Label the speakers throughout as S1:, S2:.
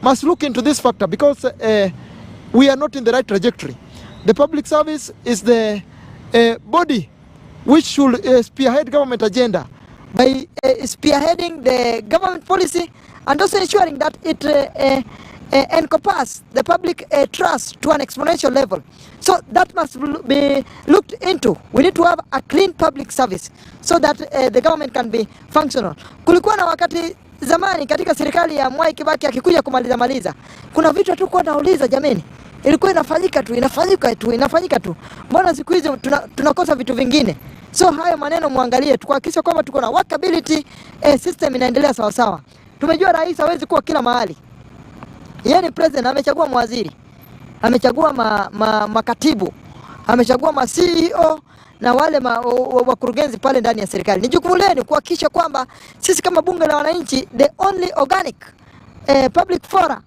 S1: must look into this factor, because we are not in the right trajectory. The public service is the body which should spearhead government agenda by spearheading the government policy and also ensuring that it encompasses the public trust to an exponential level. So that must be looked into. We need to have a clean public service so that the government can be functional. Kulikuwa na wakati zamani katika serikali ya Mwai Kibaki akikuja kumaliza kuna vitu tu kwa nauliza jameni, ilikuwa inafanyika tu. Mbona siku hizi tunakosa vitu vingine? So hayo maneno muangalie, tuhakikishe kwamba tuko na workability system inaendelea sawa sawa. Tumejua rais hawezi kuwa kila mahali. Yeye ni president, amechagua mawaziri, amechagua makatibu, amechagua ma CEO na wale wakurugenzi pale ndani ya serikali. Ni jukumu lenu kuhakikisha kwamba sisi kama bunge la wananchi, the only organic public forum,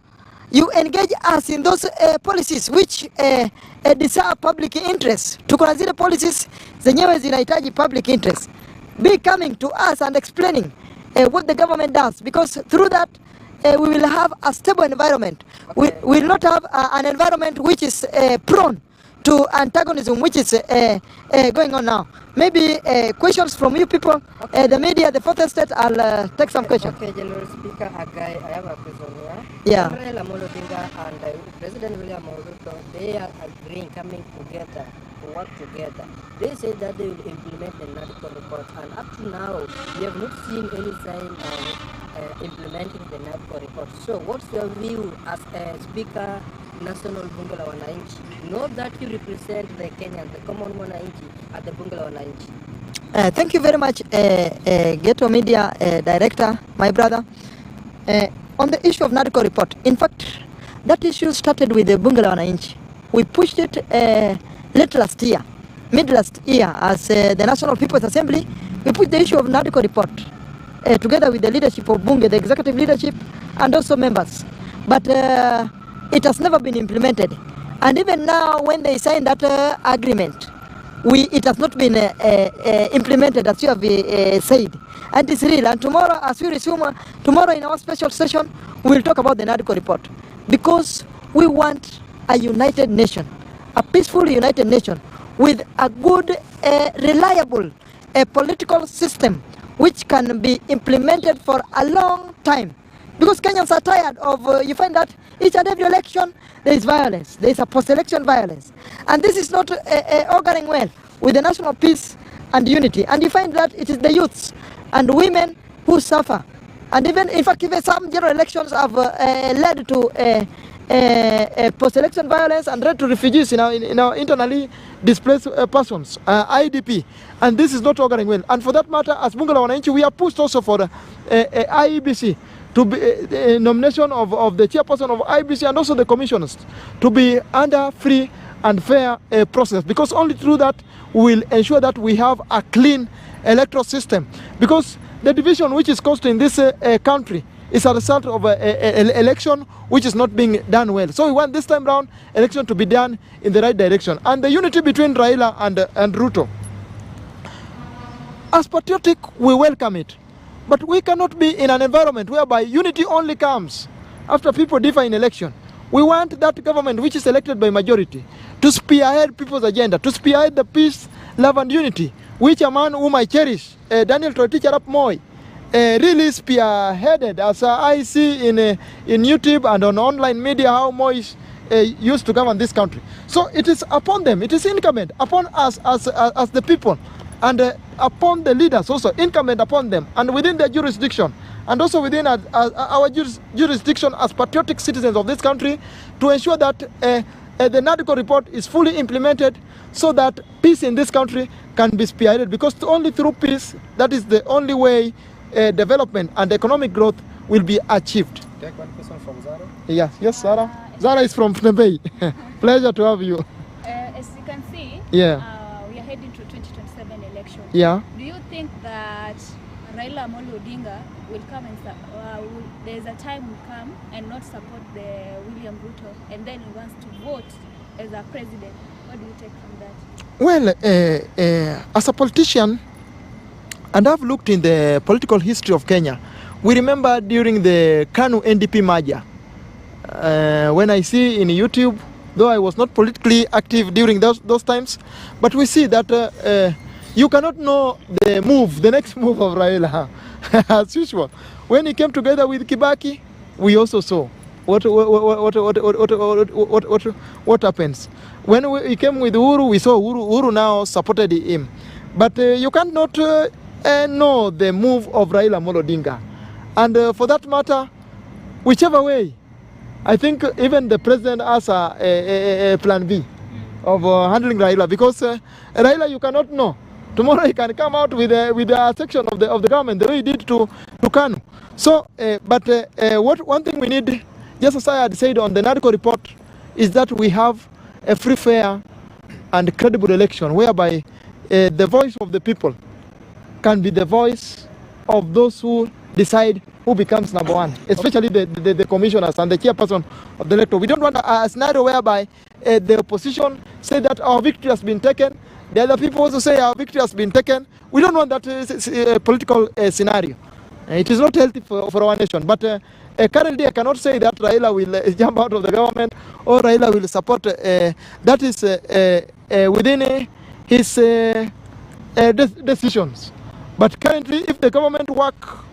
S1: you engage us in those policies which deserve public interest. Tuko na zile policies zenyewe zinahitaji public interest. Be coming to us and explaining what the government does, because through that we will have a stable environment. Okay. We will not have an environment which is prone to antagonism, which is going on now. Maybe questions from you people, okay. The media, the fourth estate. I'll take some questions. Okay, General Speaker, I have a question here. Yeah. And President William Ruto, they are agreeing, coming together to work together. They say that they will implement the NADCO report, and up to now, we have not seen any sign of implementing the NADCO report. So, what's your view as a Speaker, National Bunge la Wananchi? Know that you represent the Kenyan, the common Wananchi at the Bunge la Wananchi. Thank you very much, Ghetto Media Director, my brother. On the issue of NADCO report, in fact, that issue started with the Bunge la Wananchi. We pushed it mid last year, as the National People's Assembly. We put the issue of NADCO report together with the leadership of Bunge, the executive leadership, and also members. But it has never been implemented. And even now, when they signed that agreement, it has not been implemented, as you have said. And it's real. And tomorrow, as we resume, tomorrow in our special session, we will talk about the NADCO report. Because we want a united nation, a peaceful united nation, with a good, reliable political system, which can be implemented for a long time. Because Kenyans are tired of, you find that each and every election, there is violence. There is a post-election violence. And this is not auguring well with the national peace and unity. And you find that it is the youths and women who suffer. And even, in fact, even some general elections have led to post-election violence and led to refugees in our internally displaced persons, IDP. And this is not auguring well. And for that matter, as Bunge la Wananchi, we are pushed also for the IEBC to be nomination of the chairperson of IBC and also the commissioners to be under free and fair process, because only through that we will ensure that we have a clean electoral system. Because the division which is caused in this country is a result of an election which is not being done well. So we want this time round election to be done in the right direction. And the unity between Raila and Ruto, as patriotic, we welcome it. But we cannot be in an environment whereby unity only comes after people differ in election. We want that government which is elected by majority to spearhead people's agenda, to spearhead the peace, love and unity, which a man whom I cherish, Daniel Toroitich Arap Moi, really spearheaded, as I see in YouTube and on online media how Moi used to govern this country. So it is upon them, it is incumbent upon us as the people, and upon the leaders also, incumbent upon them, and within their jurisdiction, and also within our jurisdiction as patriotic citizens of this country, to ensure that the NADCO report is fully implemented so that peace in this country can be spearheaded, because only through peace, that is the only way development and economic growth will be achieved.
S2: Take one question from Zara.
S1: Yes, Zara. Zara is from Pnebei. Pleasure to have you.
S3: As you can see,
S1: yeah.
S3: We are heading to 2027 election.
S1: Yeah.
S3: Do you think that Raila Amolo Odinga will come and there's a time will come and not support the William Ruto, and then he wants to vote as a president? What do you take from that?
S1: Well, as a politician, and I've looked in the political history of Kenya, we remember during the KANU NDP merger, when I see in YouTube, though I was not politically active during those times, but we see that you cannot know the next move of Raila. As usual, when he came together with Kibaki, we also saw what happens. When he came with Uhuru, we saw Uhuru now supported him. But you cannot know the move of Raila Amolo Odinga. And for that matter, whichever way, I think even the president has a plan B of handling Raila, because Raila you cannot know. Tomorrow he can come out with a section of the government the way he did to Kanu. So, one thing we need, just as I had said on the NADCO report, is that we have a free, fair, and credible election whereby the voice of the people can be the voice of those who decide who becomes number one, especially the commissioners and the chairperson of the electorate. We don't want a scenario whereby the opposition say that our victory has been taken, the other people also say our victory has been taken. We don't want that political scenario. It is not healthy for our nation. But currently I cannot say that Raila will jump out of the government or Raila will support. That is within his decisions. But currently, if the government work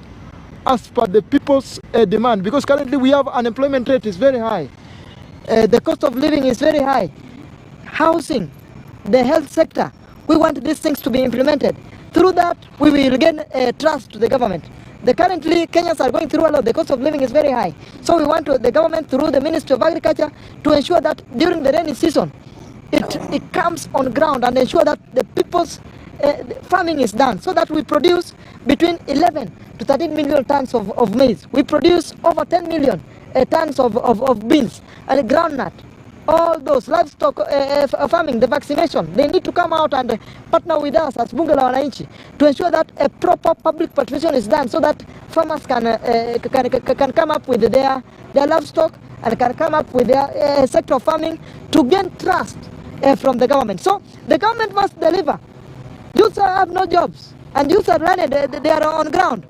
S1: as per the people's demand, because currently we have unemployment rate is very high, the cost of living is very high, housing, the health sector, we want these things to be implemented. Through that, we will gain trust to the government. Currently, Kenyans are going through a lot. The cost of living is very high. So we want the government, through the Ministry of Agriculture, to ensure that during the rainy season, it comes on ground and ensure that the people's farming is done, so that we produce between 11 to 13 million tons of maize. We produce over 10 million tons of beans and groundnut. All those livestock farming, the vaccination, they need to come out and partner with us as Bunge la Wananchi to ensure that a proper public participation is done, so that farmers can come up with their livestock and can come up with their sector of farming to gain trust from the government. So the government must deliver. Youths have no jobs, and youths are running, they are on ground.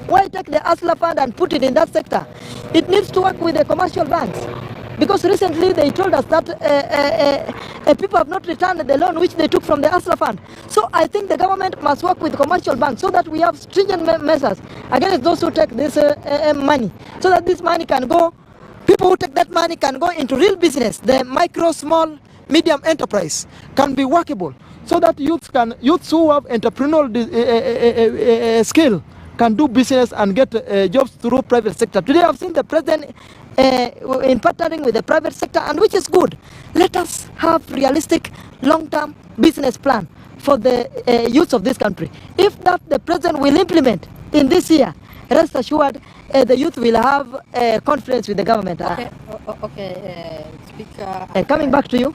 S1: Why take the ASLA fund and put it in that sector? It needs to work with the commercial banks. Because recently they told us that people have not returned the loan which they took from the ASLA fund. So I think the government must work with commercial banks so that we have stringent measures against those who take this money. So that this money can go, people who take that money can go into real business. The micro, small, medium enterprise can be workable. So that youths who have entrepreneurial skill can do business and get jobs through private sector. Today I've seen the president in partnering with the private sector, and which is good. Let us have realistic long-term business plan for the youth of this country. If that the president will implement in this year, rest assured the youth will have confidence with the government.
S2: Speaker.
S1: Coming back to you.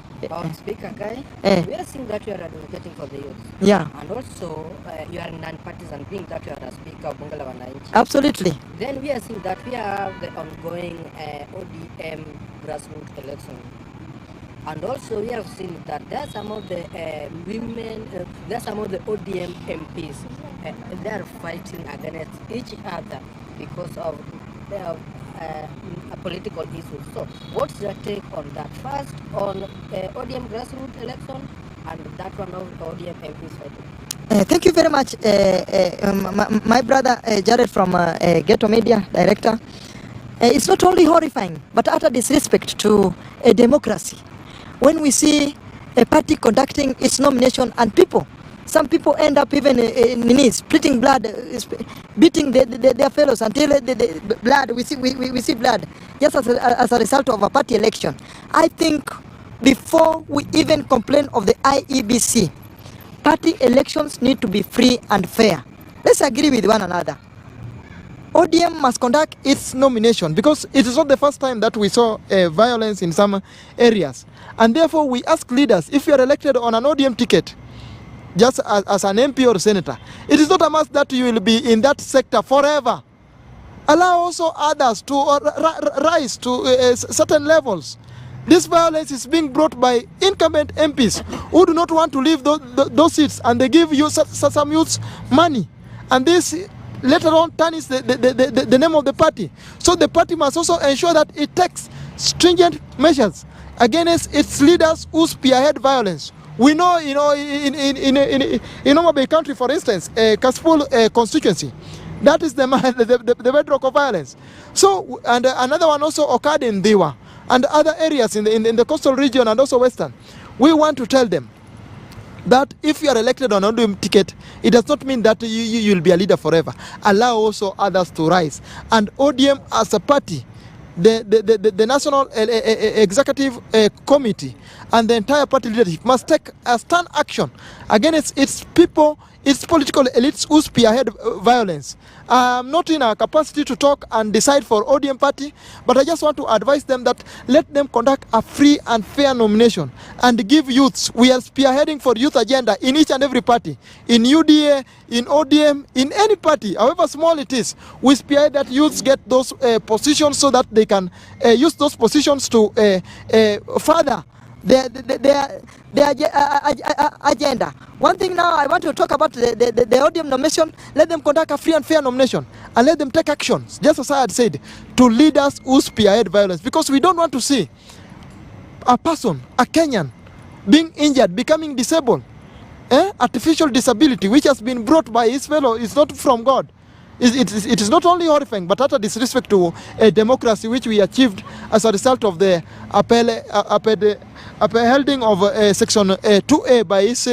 S2: Speaker Guy, we are seeing that you are advocating for the youth.
S1: Yeah.
S2: And also you are non-partisan, being that you are the Speaker of Bunge la Wananchi.
S1: Absolutely.
S2: Then we are seeing that we have the ongoing ODM grassroots election. And also we have seen that there are some of the women, there are some of the ODM MPs, they are fighting against each other because of their political issues. So what's your take on that? First on ODM grassroots election and that one of ODM MPs fighting.
S1: Thank you very much, my brother Jared from Ghetto Media, director. It's not only horrifying, but utter disrespect to a democracy. When we see a party conducting its nomination and some people end up even splitting blood, beating their fellows until the blood, we see blood, just as a result of a party election. I think before we even complain of the IEBC, party elections need to be free and fair. Let's agree with one another. ODM must conduct its nomination because it is not the first time that we saw violence in some areas. And therefore we ask leaders, if you are elected on an ODM ticket, just as an MP or senator, it is not a must that you will be in that sector forever. Allow also others to rise to certain levels. This violence is being brought by incumbent MPs who do not want to leave those seats, and they give you some youths money. And this later on tarnish the name of the party. So the party must also ensure that it takes stringent measures against its leaders who spearhead violence. We know, in Homa Bay country, for instance, Kasipul constituency, that is the bedrock of violence. So, and another one also occurred in Diwa and other areas in the coastal region and also western. We want to tell them that if you are elected on an ODM ticket, it does not mean that you will be a leader forever. Allow also others to rise. And ODM as a party, the National Executive Committee and the entire party leadership must take a stern action against its people, its political elites who spearhead violence. I'm not in a capacity to talk and decide for ODM party, but I just want to advise them that let them conduct a free and fair nomination and give youths. We are spearheading for youth agenda in each and every party, in UDA, in ODM, in any party, however small it is. We spearhead that youths get those positions so that they can use those positions to further their agenda. One thing now I want to talk about the ODM nomination. Let them conduct a free and fair nomination and let them take actions, just as I had said, to leaders who spearhead violence, because we don't want to see a person, a Kenyan, being injured, becoming disabled. Artificial disability which has been brought by his fellow is not from God. It is not only horrifying, but utter disrespect to a democracy which we achieved as a result of the upholding of Section 2A by His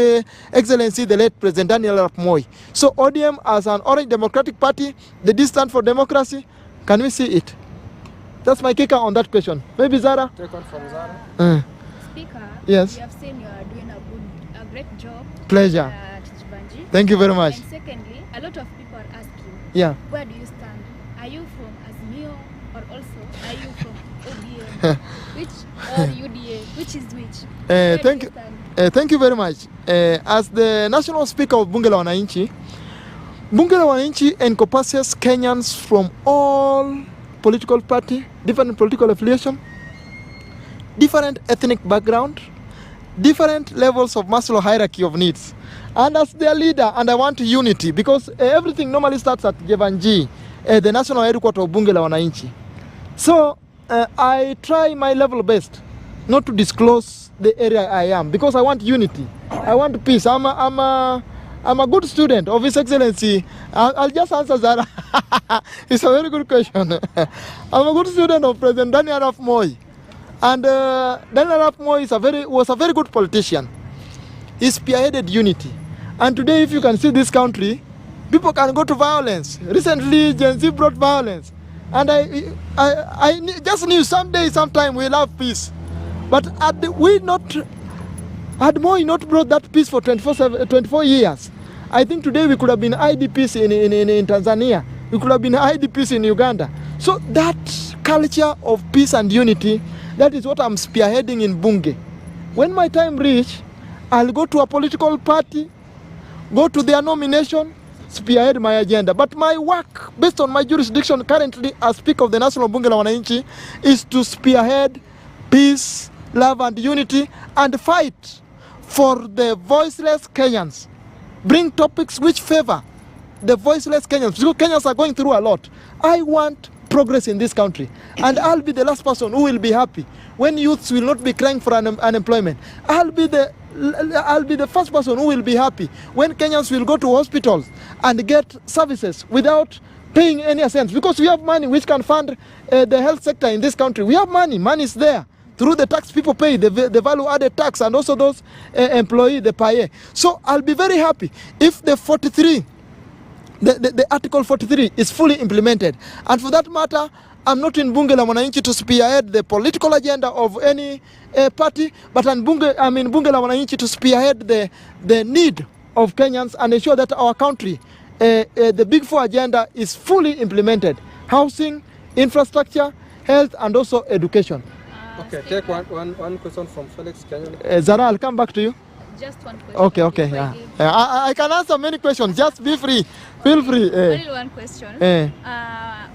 S1: Excellency the late President Daniel Arap Moi. So ODM as an Orange Democratic Party, the D stand for democracy, can we see it? That's my kicker on that question. Maybe Zara?
S4: Take on from Zara.
S3: Speaker,
S1: yes.
S3: we have seen you are doing a great job.
S1: Pleasure.
S3: At Jevanjee.
S1: Thank you very much.
S3: And secondly, a lot of people are asking,
S1: Yeah.
S3: where do you stand? Are you from Azimio or also are you from ODM? Which or UDA? Which is which?
S1: Thank you very much. As the National Speaker of Bunge la Wananchi, Bunge la Wananchi encompasses Kenyans from all political party, different political affiliation, different ethnic background, different levels of Maslow hierarchy of needs. And as their leader, and I want unity, because everything normally starts at Jevanjee, the national headquarters of Bunge la Wananchi. So I try my level best not to disclose the area I am, because I want unity. I want peace. I'm a good student of His Excellency. I'll just answer that. It's a very good question. I'm a good student of President Daniel Arap Moi. And Daniel Arap Moi was a very good politician. He spearheaded unity. And today, if you can see this country, people can go to violence. Recently, Gen Z brought violence. And I just knew sometime we'll have peace. But had Moi not brought that peace for 24 years, I think today we could have been IDPs in Tanzania. We could have been IDPs in Uganda. So that culture of peace and unity, that is what I'm spearheading in Bunge. When my time reach, I'll go to a political party, go to their nomination, spearhead my agenda. But my work, based on my jurisdiction currently as Speaker of the National Bunge la Wananchi, is to spearhead peace, love and unity, and fight for the voiceless Kenyans. Bring topics which favor the voiceless Kenyans, because Kenyans are going through a lot. I want progress in this country, and I'll be the last person who will be happy when youths will not be crying for unemployment. I'll be the first person who will be happy when Kenyans will go to hospitals and get services without paying any cents, because we have money which can fund the health sector in this country. We have money is there through the tax people pay, the value added tax, and also those employees, the paye. So I'll be very happy if the 43, the Article 43 is fully implemented. And for that matter, I'm not in Bunge la Wananchi to spearhead the political agenda of any party, but I'm in Bunge la Wananchi to spearhead the need of Kenyans and ensure that our country, the Big Four agenda is fully implemented. Housing, infrastructure, health, and also education.
S4: Okay, take one question from Felix.
S1: Zara, I'll come back to you.
S3: Just one question.
S1: Okay, yeah. I can answer many questions. Just be free. Feel free.
S3: Only one question.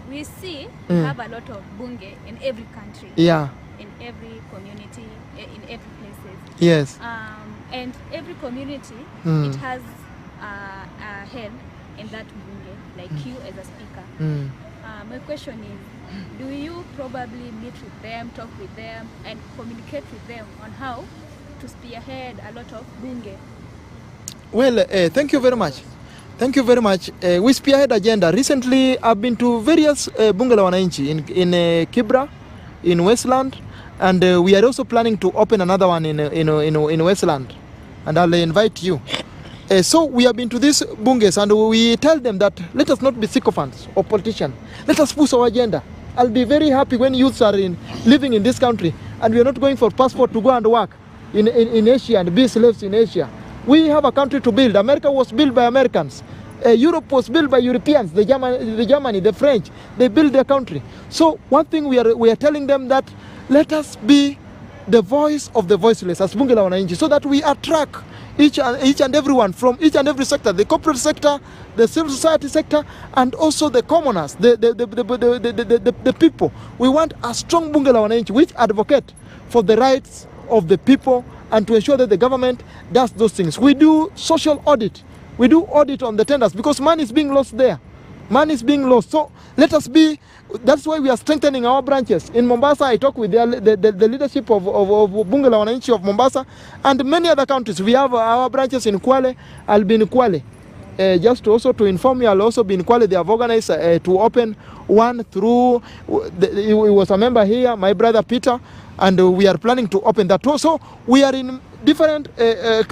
S3: We see we have a lot of bunge in every country.
S1: Yeah.
S3: In every community, in every places.
S1: Yes.
S3: And every community, it has a head in that bunge. like you as a speaker.
S1: Mm.
S3: My question is, do you probably meet with them, talk with them, and communicate with them on how to spearhead a lot of bunge?
S1: Well, thank you very much. Thank you very much. We spearhead agenda. Recently, I've been to various bunge la wananchi in Kibra, in Westland, and we are also planning to open another one in Westland, and I'll invite you. So we have been to these bunges, and we tell them that let us not be sycophants or politicians. Let us push our agenda. I'll be very happy when youths are living in this country, and we are not going for passport to go and work in Asia and be slaves in Asia. We have a country to build. America was built by Americans. Europe was built by Europeans, the Germany, the French. They built their country. So one thing we are telling them that let us be the voice of the voiceless as bunge la wananchi, so that we attract each and everyone from each and every sector, the corporate sector, the civil society sector, and also the commoners, the people. We want a strong bunge la wananchi which advocate for the rights of the people and to ensure that the government does those things. We do social audit. We do audit on the tenders because money is being lost there. Money is being lost. So let us be, that's why we are strengthening our branches. In Mombasa, I talk with the leadership of bunge la wananchi of Mombasa and many other countries. We have our branches in Kwale. I'll be in Kwale. Just also to inform you, I'll also be in Kwale. They have organized to open one through, he was a member here, my brother Peter, and we are planning to open that too. So we are in different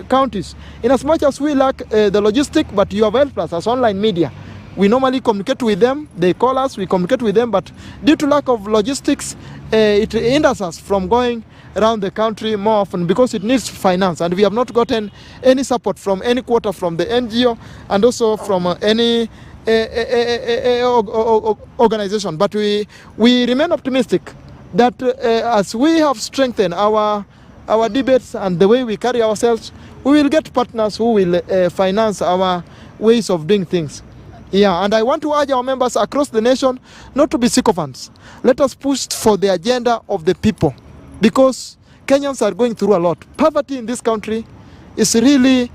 S1: counties. In as much as we lack the logistic, but you have helped us as online media. We normally communicate with them, they call us, we communicate with them, but due to lack of logistics, it hinders us from going around the country more often because it needs finance, and we have not gotten any support from any quarter from the NGO and also from any organization. But we remain optimistic that as we have strengthened our debates and the way we carry ourselves, we will get partners who will finance our ways of doing things. Yeah, and I want to urge our members across the nation not to be sycophants. Let us push for the agenda of the people because Kenyans are going through a lot. Poverty in this country is really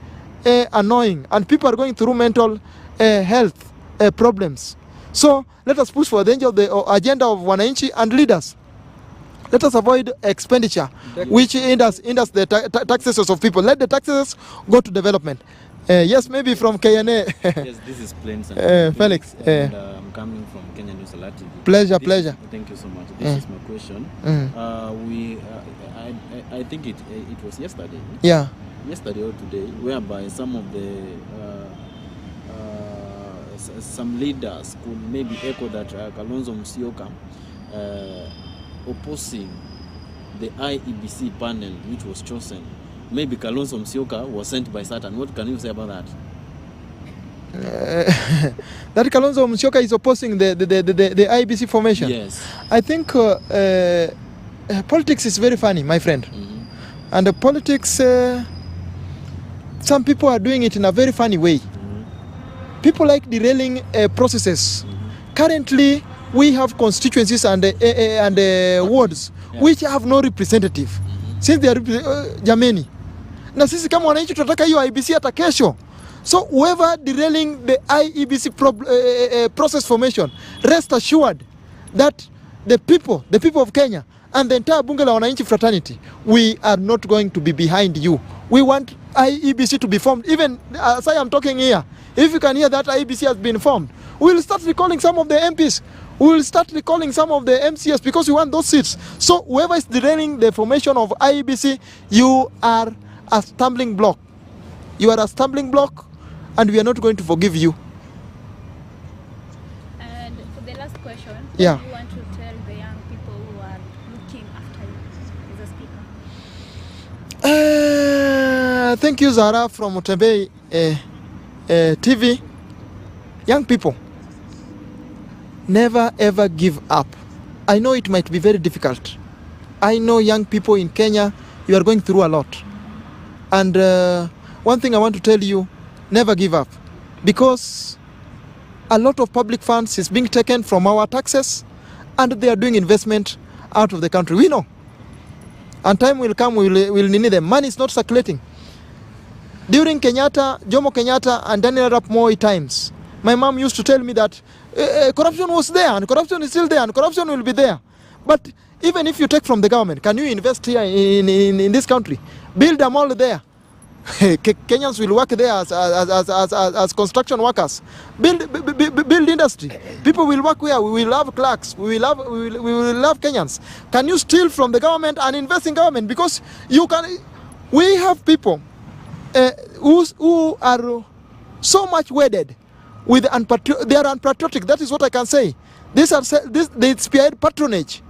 S1: annoying, and people are going through mental health problems. So let us push for the agenda of wananchi and leaders. Let us avoid expenditure, which hinders the taxes of people. Let the taxes go to development. Yes, maybe from KNA.
S5: Yes, this is Plains
S1: Felix.
S5: And, I'm coming from Kenya News Alert TV.
S1: Pleasure.
S5: Thank you so much. This is my question. I think it was yesterday.
S1: Yeah.
S5: Yesterday or today, whereby some of the some leaders could maybe echo that Kalonzo Musyoka opposing the IEBC panel which was chosen. Maybe Kalonzo Musyoka was sent by Satan. What can you say about that?
S1: That Kalonzo Musyoka is opposing the IEBC formation.
S5: Yes.
S1: I think politics is very funny, my friend. And politics, some people are doing it in a very funny way. People like derailing processes. Currently, we have constituencies and wards which have no representative. Since they are jameni. Na sisi kama wananchi tunataka hiyo IEBC hata kesho. So whoever derailing the IEBC process formation, rest assured that the people of Kenya and the entire bunge la wananchi fraternity, we are not going to be behind you. We want IEBC to be formed. Even as I am talking here, if you can hear that IEBC has been formed, we will start recalling some of the MPs. We will start recalling some of the MCS because we want those seats. So whoever is derailing the formation of IEBC, you are a stumbling block. You are a stumbling block, and we are not going to forgive you.
S3: And for the last question,
S1: yeah.
S3: What do you want to tell the young people who are looking after you as a speaker?
S1: Thank you, Zara from Utembei TV. Young people, never ever give up. I know it might be very difficult. I know young people in Kenya, you are going through a lot. And one thing I want to tell you, never give up. Because a lot of public funds is being taken from our taxes and they are doing investment out of the country. We know. And time will come, we'll need them. Money is not circulating. During Kenyatta, Jomo Kenyatta and Daniel Arap Moi times, my mom used to tell me that corruption was there, and corruption is still there, and corruption will be there. But even if you take from the government, can you invest here in this country? Build a mall there. Kenyans will work there as construction workers. Build industry. People will work where. We will have clerks. We will have Kenyans. Can you steal from the government and invest in government? Because you can. We have people who are so much wedded with they are unpatriotic. That is what I can say. They spearhead patronage,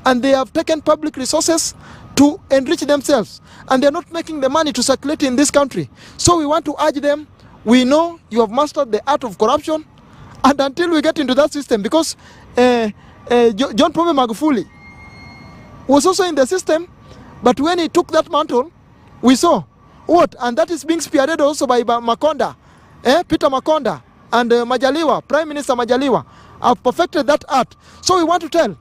S1: and they have taken public resources to enrich themselves, and they are not making the money to circulate in this country. So we want to urge them. We know you have mastered the art of corruption, and until we get into that system, because John Pombe Magufuli was also in the system, but when he took that mantle, we saw what, and that is being spearheaded also by Makonda, Peter Makonda, and Majaliwa, Prime Minister Majaliwa, have perfected that art. So we want to tell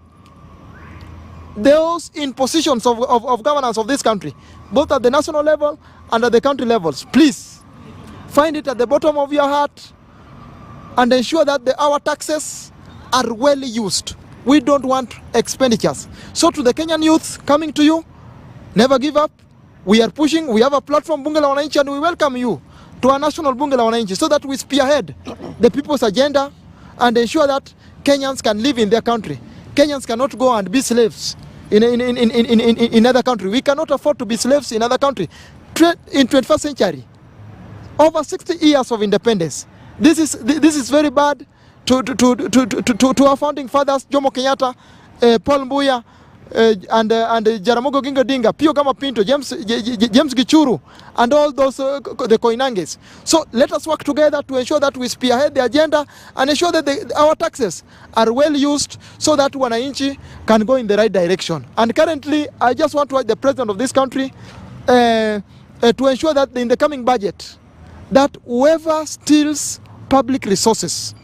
S1: those in positions of governance of this country, both at the national level and at the country levels, please find it at the bottom of your heart and ensure that our taxes are well used. We don't want expenditures. So to the Kenyan youth coming to you, never give up. We are pushing. We have a platform, Bunge la Wananchi, and we welcome you to our national Bunge la Wananchi, so that we spearhead the people's agenda and ensure that Kenyans can live in their country. Kenyans cannot go and be slaves in other country. We cannot afford to be slaves in other country. In 21st century, over 60 years of independence. This is very bad to our founding fathers, Jomo Kenyatta, Paul Mbuya, and Jaramogi Oginga Odinga, Pio Gama Pinto, James Gichuru, and all those the Koinanges. So let us work together to ensure that we spearhead the agenda and ensure that our taxes are well used, so that wananchi can go in the right direction. And currently, I just want to urge the president of this country to ensure that in the coming budget, that whoever steals public resources,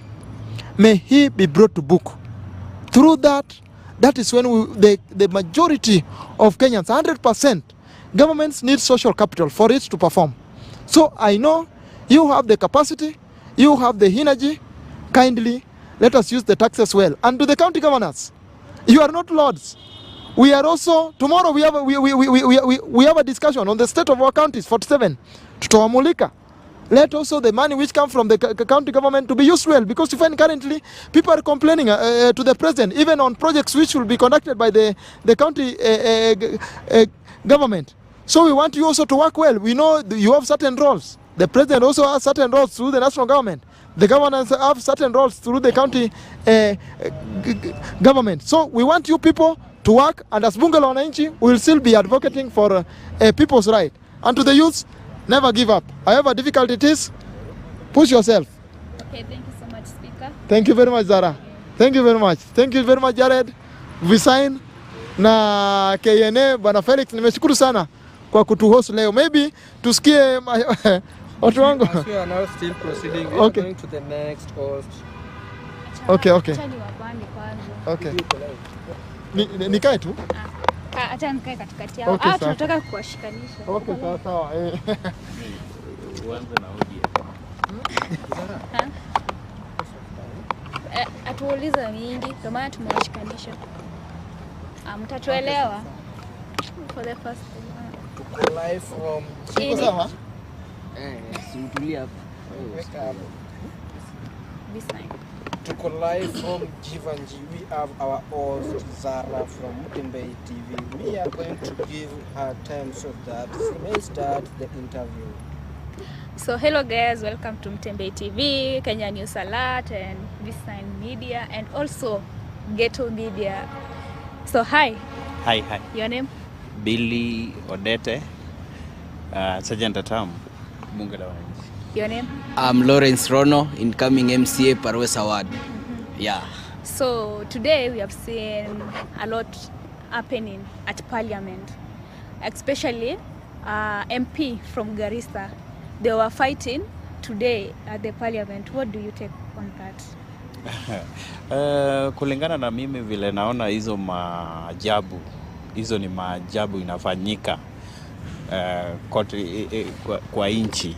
S1: may he be brought to book. Through that is when the majority of Kenyans, 100%, governments need social capital for it to perform. So I know you have the capacity, you have the energy. Kindly let us use the taxes well. And to the county governors, you are not lords. We are also, tomorrow we have a discussion on the state of our counties, 47, Tutawamulika. Let also the money which come from the county government to be used well, because you find currently people are complaining to the president, even on projects which will be conducted by the county government. So we want you also to work well. We know you have certain roles. The president also has certain roles through the national government. The governors have certain roles through the county government. So we want you people to work, and as Bunge la Wananchi, we will still be advocating for people's right. And to the youths, never give up. However difficult it is, push yourself.
S3: Okay, thank you so much, Speaker.
S1: Thank you very much, Zara. Thank you very much. Thank you very much, Jared, Visain na KNA. Bwana Felix, nimeshukuru sana kwa kutuhost leo. Maybe tusikie watu wangu.
S4: We are now still proceeding. We
S1: Okay.
S4: are going to the next host.
S1: Okay.
S3: Acha niwapande kwanza.
S1: Okay. Nikae tu.
S3: Acha nikae katikati yao.
S1: Okay,
S3: tunataka kuwashikanisha.
S1: Okay, sawa.
S5: Uanze na
S3: Atuuliza mingi, kwa maana tumewashikanisha. Mtatuelewa. For the first time.
S4: Tuko live from
S3: This time.
S4: Tuko live from Jevanjee. We have our host Zara from MATIANG'I TV. We are going to give her time so that she may start the interview.
S3: So hello guys, welcome to MATIANG'I TV, Kenya News Alert, and Visain Media, and also Ghetto Media. So hi.
S6: Hi.
S3: Your name?
S6: Billy Odete, Sergeant Atam, Bunge la Wananchi.
S3: Your name?
S7: I'm Lawrence Rono, incoming MCA Parwes Award. Yeah.
S3: So today we have seen a lot happening at Parliament, especially MP from Garissa. They were fighting today at the Parliament. What do you take on that?
S6: Kulingana na mimi vile naona hizo ni maajabu inafanyika kwa inchi.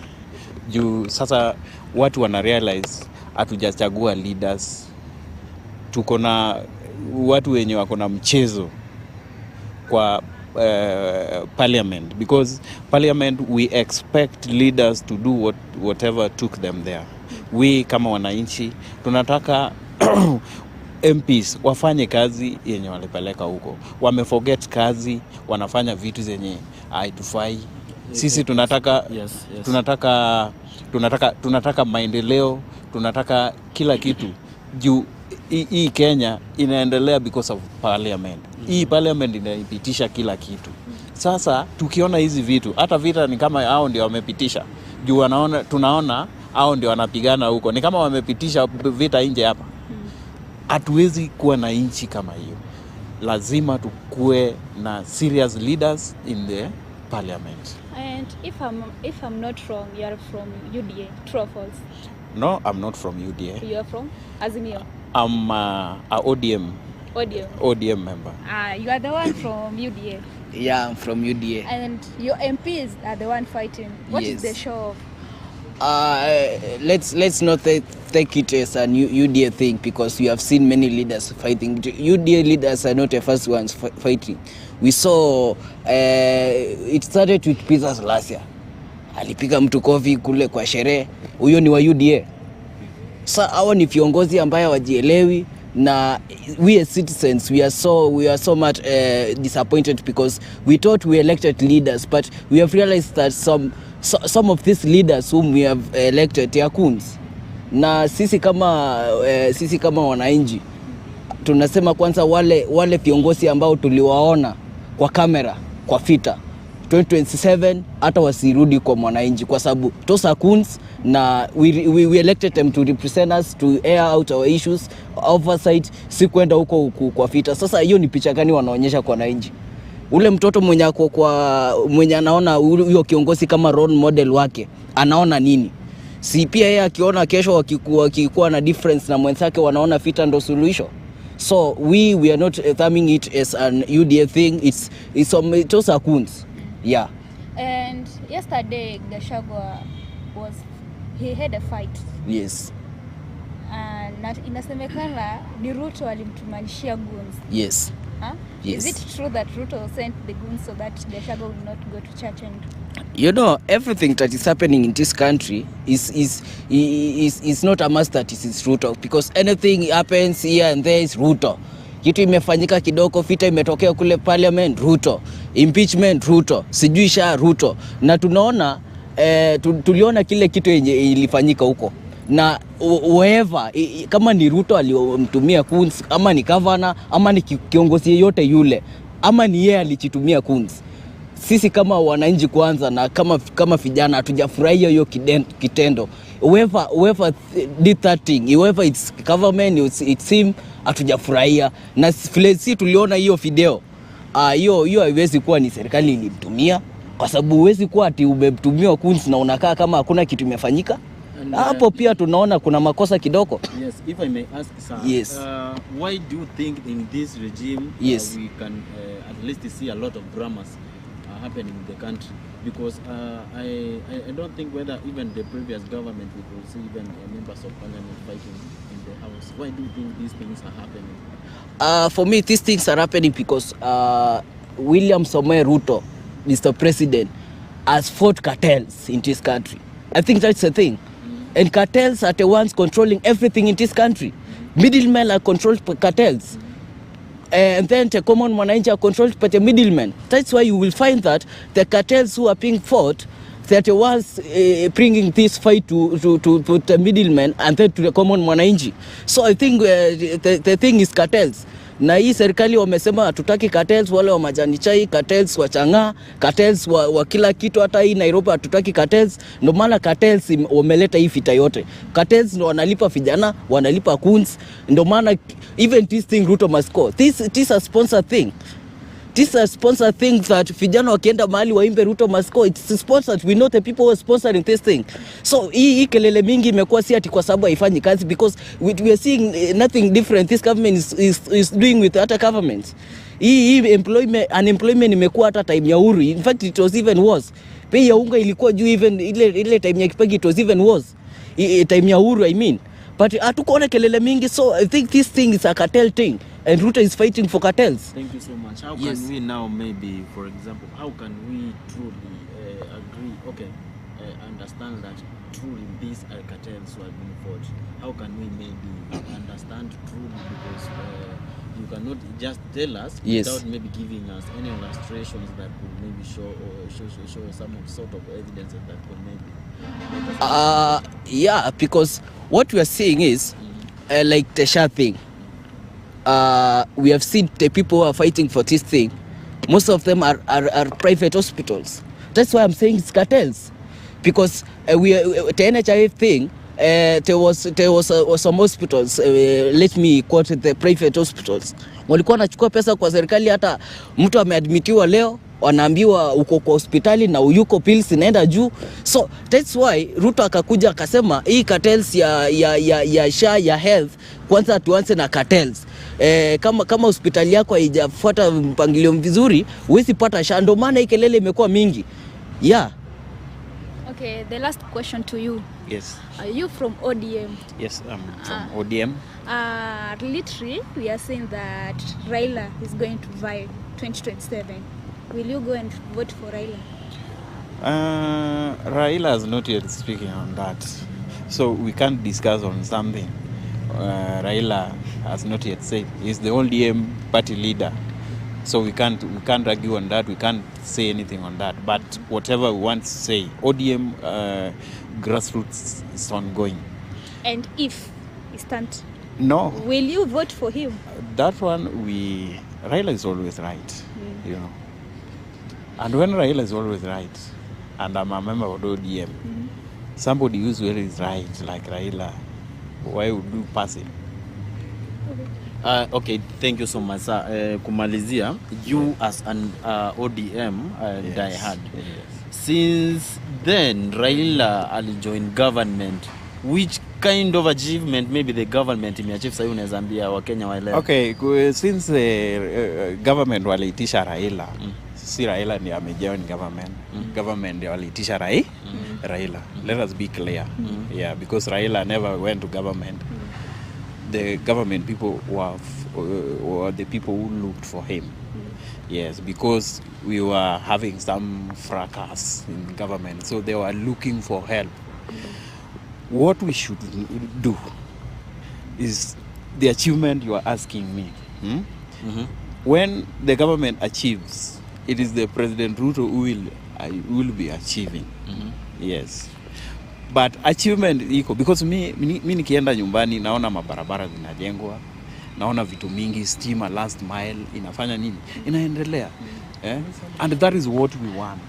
S6: Juu sasa watu wana realize hatujachagua leaders. Tuko na watu wenye wako na mchezo kwa parliament, because parliament we expect leaders to do whatever took them there. We kama wananchi tunataka MPs wafanye kazi yenye walipeleka huko. Wameforget kazi, wanafanya vitu zenye haitufai. Sisi tunataka tunataka maendeleo, tunataka kila kitu. Juu hii Kenya inaendelea because of parliament. Hii parliament inaipitisha kila kitu. Sasa tukiona hizi vitu, hata vita ni kama hao ndio wamepitisha. Juu tunaona hao ndio wanapigana huko. Ni kama wamepitisha vita nje hapa. Hatuwezi kuwa na nchi kama hiyo. Lazima tukue na serious leaders in the parliament.
S3: And if I'm not wrong, you are from UDA, true or false?
S6: No, I'm not from UDA.
S3: You are from Azimio?
S6: I'm a ODM member.
S3: You are the one from UDA.
S7: Yeah, I'm from UDA.
S3: And your MPs are the one fighting. What is the show of?
S7: Let's not take it as a UDA thing, because we have seen many leaders fighting. UDA leaders are not the first ones fighting. We saw it started with Peter last year. Alipiga mtu kofi kule kwa sherehe. Huyo ni wa UDA. Sasa hao ni viongozi ambao wajielewi, na we as citizens we are so much disappointed, because we thought we elected leaders, but we have realized that some of these leaders whom we have elected are coons. Na sisi kama wananchi tunasema kwanza wale viongozi ambao tuliwaona kwa kamera kwa vita 2027 hata wasirudi kwa mwananchi, kwa sababu those are coons, na we elected them to represent us, to air out our issues, oversight, si kwenda huko kwa vita. Sasa hiyo ni picha gani wanaonyesha kwa wananchi? Ule mtoto mwenye anaona huyo kiongozi kama role model wake, anaona nini? Si pia yeye akiona kesho wakikuwa na difference na mwenzake wanaona vita ndo solution. So we are not thumbing it as an UDA thing. It's also coons. Yeah.
S3: And yesterday Gachagua he had a fight.
S7: Yes.
S3: Na inasemekana ni Ruto alimtumanishia goons.
S7: Yes.
S3: Huh?
S7: Yes.
S3: Is it true that Ruto sent the goons so that Gachagua would not go to church? And
S7: you know, everything that is happening in this country is not a must that it is Ruto, because anything happens here and there is Ruto. Kitu imefanyika kidogo, vita imetokea kule parliament, Ruto. Impeachment, Ruto. Sijui sha Ruto. Na tunaona tuliona kile kitu yenye ilifanyika huko. Na whoever, kama ni Ruto aliyomtumia coons, ama ni governor, ama ni kiongozi yeyote yule, ama ni yeye alichitumia coons, sisi kama wananchi kwanza na kama vijana hatujafurahia hiyo kitendo. Whoever did that thing, whoever it's government, it's him, hatujafurahia. Na vile si tuliona hiyo video, hiyo haiwezi kuwa ni serikali ilimtumia, kwa sababu huwezi kuwa ati umemtumia coons na unakaa kama hakuna kitu imefanyika. Hapo pia tunaona kuna makosa kidogo.
S5: Yes, if I may ask, sir.
S7: Yes.
S5: Why do you think in this regime
S7: yes.
S5: We can at least see a lot of dramas happening in the country? Because I don't think whether even the previous government we could see even members of parliament fighting in the house. Why do you think these things are happening?
S7: For me, these things are happening because William Samoei Ruto, Mr. President, has fought cartels in this country. I think that's the thing. And cartels are the ones controlling everything in this country. Middlemen are controlled by cartels. And then the common mwananchi are controlled by the middlemen. That's why you will find that the cartels who are being fought, that the ones bringing this fight to the middlemen and then to the common mwananchi. So I think the thing is cartels. Na hii serikali wamesema hatutaki cartels, wale wa majani chai, cartels wa chang'aa, cartels wa kila kitu, hata hii Nairobi hatutaki cartels. Ndio maana cartels wameleta hii vita yote. Cartels ndio wanalipa vijana, wanalipa coons. Ndio maana even this thing Ruto must go. This a sponsor thing. This is a sponsor thing that vijana wakienda mahali waimbe Ruto must go. It's sponsored. We know the people who are sponsoring this thing. So hii kelele mingi imekuwa si ati kwa sababu haifanyi kazi, because we are seeing nothing different this government is doing with other governments. Hii unemployment imekuwa hata time ya Uhuru. In fact it was even worse. Bei ya unga ilikuwa juu even ile time ya Kibaki, it was even worse. Time ya Uhuru I mean. but hatukuona kelele mingi, so I think this thing is a cartel thing and Ruto is fighting for cartels.
S5: Thank you so much. How
S7: Yes.
S5: can we now maybe, for example, how can we truly agree, understand that truly these are cartels who are being fought? How can we maybe understand truly, because you cannot just tell us
S7: Yes.
S5: without maybe giving us any illustrations that could maybe show some sort of evidence that could maybe
S7: Yeah, because what we are seeing is like the Shah thing. We have seen the people who are fighting for this thing. Most of them are private hospitals. That's why I'm saying it's cartels. Because the NHIF thing, there was some hospitals, let me quote the private hospitals. Walikuwa wanachukua pesa kwa serikali, hata mtu ameadmitiwa leo wanaambiwa uko kwa hospitali na uyuko pills inaenda juu. So that's why Ruto akakuja akasema hii cartels ya SHA ya health, kwanza tuanze na cartels. Kama hospitali yako haijafuata mpangilio vizuri, huwezi pata SHA. Ndio maana hii kelele imekuwa mingi. Yeah.
S3: Okay, the last question to you.
S6: Yes.
S3: Are you from ODM?
S6: Yes, I'm from ODM.
S3: Literally, we are saying that Raila is going to vie 2027. Will you go and vote for Raila?
S6: Raila has not yet speaking on that, so we can't discuss on something Raila has not yet said. He's the ODM party leader, so we can't argue on that. We can't say anything on that. But whatever we want to say, ODM grassroots is ongoing.
S3: And if he stands,
S6: No,
S3: will you vote for him?
S6: that one Raila is always right, you know. And when Raila is always right, and I'm a member of ODM, somebody who's very right like Raila, why would you pass it?
S5: Okay, thank you so much, sir. Kumalizia, you as an ODM diehard. Since then, Raila alijoin government. Which kind of achievement maybe the government imeachieve sasa unaweza ambia Wakenya waelewe?
S6: Okay, since the government waliitisha Raila, si Raila ndiye amejoin government. Government ndiye waliitisha Raila. Let us be clear. Yeah, because Raila never went to government. The government people were the people who looked for him. Yes, because we were having some fracas in government, so they were looking for help. What we should do is the achievement you are asking me. When the government achieves, it is the President Ruto who will be achieving. Yes. But achievement iko, because mi nikienda nyumbani naona mabarabara zinajengwa, naona vitu mingi, stima, last mile inafanya nini, inaendelea. And that is what we want.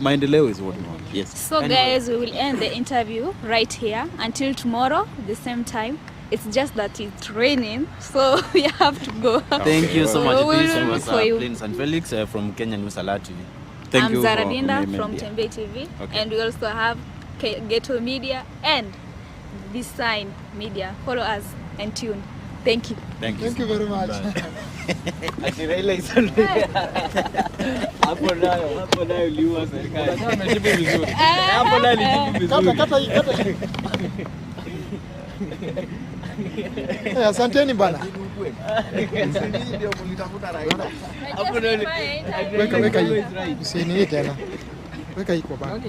S6: Maendeleo is what we want. Yes.
S3: So anyway, guys, we will end the interview right here until tomorrow the same time. It's just that it's raining, so we have to go.
S5: Thank you so much. This was
S3: Plains
S5: and Felix from Kenya News Alert TV.
S3: I'm Zaradinda from Tembe TV, and we also have Ghetto Media and Design Media. Follow us and tune. Thank you.
S6: Thank you.
S1: Thank you very much.
S6: Ati Raila is hapo nayo liwa serikali. Amejibu vizuri. Hapo nayo alijibu vizuri.
S1: Kata hii. Asanteni bana.
S6: Ndio mlitafuta Raila.
S1: Weka hii. Usini tena. Weka hii kwa bana.